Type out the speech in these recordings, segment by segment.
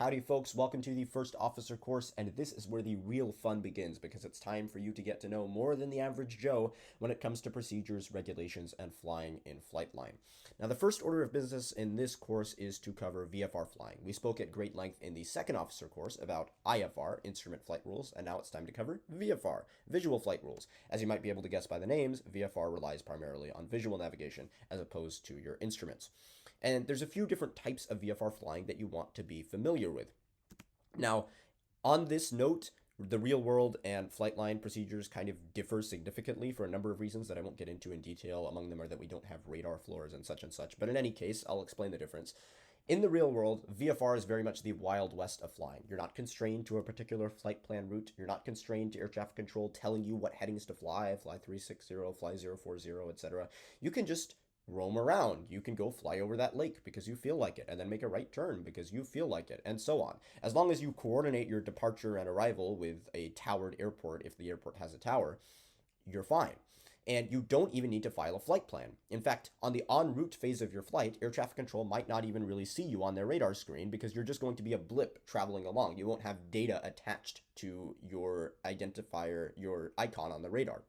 Howdy folks, welcome to the first officer course, and this is where the real fun begins because it's time for you to get to know more than the average Joe when it comes to procedures, regulations, and flying in FlightLine. Now the first order of business in this course is to cover VFR flying. We spoke at great length in the second officer course about IFR, instrument flight rules, and now it's time to cover VFR, visual flight rules. As you might be able to guess by the names, VFR relies primarily on visual navigation as opposed to your instruments. And there's a few different types of VFR flying that you want to be familiar with. Now, on this note, the real world and FlightLine procedures kind of differ significantly for a number of reasons that I won't get into in detail. Among them are that we don't have radar floors and such. But in any case, I'll explain the difference. In the real world, VFR is very much the wild west of flying. You're not constrained to a particular flight plan route. You're not constrained to air traffic control telling you what headings to fly 360, fly 040, etc. You can just roam around. You can go fly over that lake because you feel like it, and then make a right turn because you feel like it, and so on. As long as you coordinate your departure and arrival with a towered airport, if the airport has a tower, you're fine. And you don't even need to file a flight plan. In fact, on the en route phase of your flight, air traffic control might not even really see you on their radar screen because you're just going to be a blip traveling along. You won't have data attached to your identifier, your icon on the radar.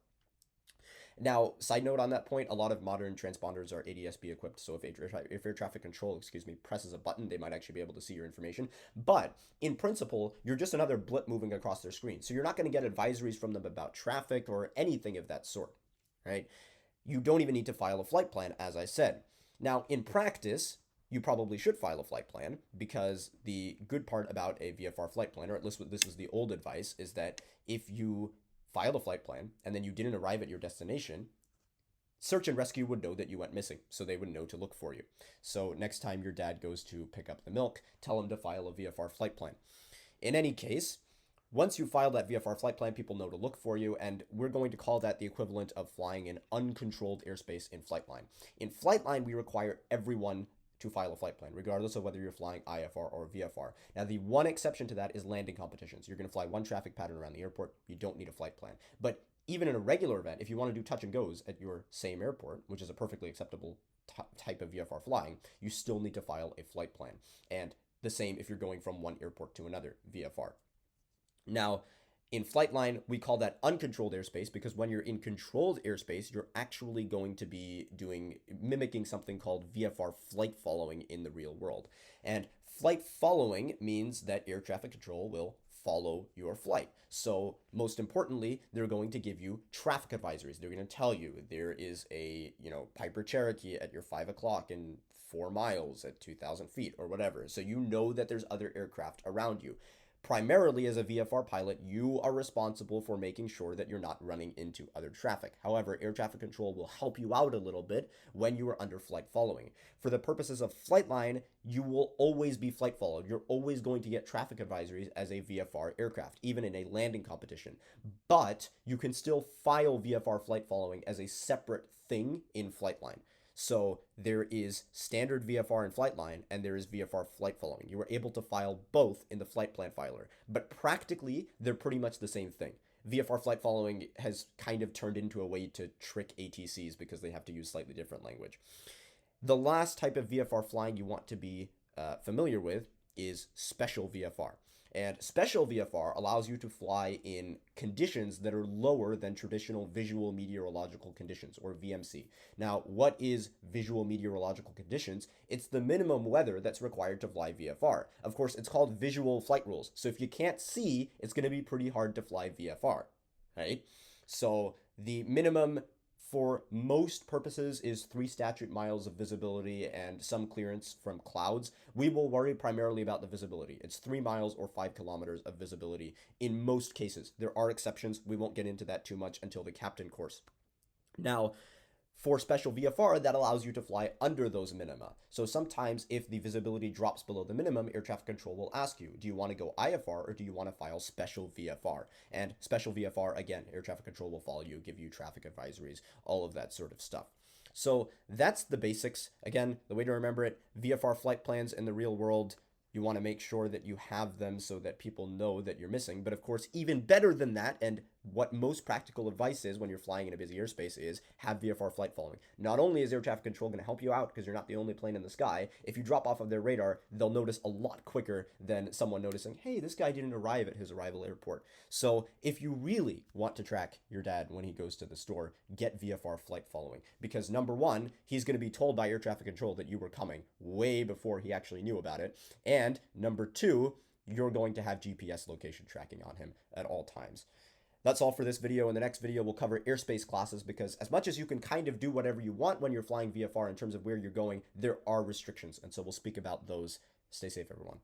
Now, side note on that point, a lot of modern transponders are ADS-B equipped, so if air traffic control, presses a button, they might actually be able to see your information. But in principle, you're just another blip moving across their screen, so you're not going to get advisories from them about traffic or anything of that sort, right? You don't even need to file a flight plan, as I said. Now, in practice, you probably should file a flight plan because the good part about a VFR flight plan, or at least this was the old advice, is that if you filed a flight plan and then you didn't arrive at your destination, search and rescue would know that you went missing, so they would know to look for you. So next time your dad goes to pick up the milk, tell him to file a VFR flight plan. In any case, once you file that VFR flight plan, people know to look for you, and we're going to call that the equivalent of flying in uncontrolled airspace in FlightLine. In FlightLine, we require everyone to file a flight plan, regardless of whether you're flying IFR or VFR. Now, the one exception to that is landing competitions. You're going to fly one traffic pattern around the airport. You don't need a flight plan. But even in a regular event, if you want to do touch and goes at your same airport, which is a perfectly acceptable type of VFR flying, you still need to file a flight plan. And the same if you're going from one airport to another, VFR. Now, in FlightLine, we call that uncontrolled airspace because when you're in controlled airspace, you're actually going to be mimicking something called VFR flight following in the real world. And flight following means that air traffic control will follow your flight. So most importantly, they're going to give you traffic advisories. They're going to tell you there is a, Piper Cherokee at your 5 o'clock in 4 miles at 2,000 feet or whatever. So you know that there's other aircraft around you. Primarily as a VFR pilot, you are responsible for making sure that you're not running into other traffic. However, air traffic control will help you out a little bit when you are under flight following. For the purposes of FlightLine, you will always be flight followed. You're always going to get traffic advisories as a VFR aircraft, even in a landing competition. But you can still file VFR flight following as a separate thing in FlightLine. So there is standard VFR in FlightLine and there is VFR flight following. You are able to file both in the flight plan filer, but practically they're pretty much the same thing. VFR flight following has kind of turned into a way to trick ATCs because they have to use slightly different language. The last type of VFR flying you want to be familiar with is special VFR. And special VFR allows you to fly in conditions that are lower than traditional visual meteorological conditions, or VMC. Now, what is visual meteorological conditions? It's the minimum weather that's required to fly VFR. Of course, it's called visual flight rules. So if you can't see, it's going to be pretty hard to fly VFR, right? So the minimum for most purposes is 3 statute miles of visibility and some clearance from clouds. We will worry primarily about the visibility. It's 3 miles or 5 kilometers of visibility in most cases. There are exceptions. We won't get into that too much until the captain course. Now, for special VFR, that allows you to fly under those minima. So sometimes if the visibility drops below the minimum, air traffic control will ask you, do you want to go IFR or do you want to file special VFR? And special VFR, again, air traffic control will follow you, give you traffic advisories, all of that sort of stuff. So that's the basics. Again, the way to remember it, VFR flight plans in the real world, you want to make sure that you have them so that people know that you're missing. But of course, even better than that and what most practical advice is when you're flying in a busy airspace is have VFR flight following. Not only is air traffic control going to help you out because you're not the only plane in the sky, if you drop off of their radar, they'll notice a lot quicker than someone noticing, hey, this guy didn't arrive at his arrival airport. So if you really want to track your dad when he goes to the store, get VFR flight following. Because number one, he's going to be told by air traffic control that you were coming way before he actually knew about it. And number two, you're going to have GPS location tracking on him at all times. That's all for this video. In the next video, we'll cover airspace classes because as much as you can kind of do whatever you want when you're flying VFR in terms of where you're going, there are restrictions. And so we'll speak about those. Stay safe, everyone.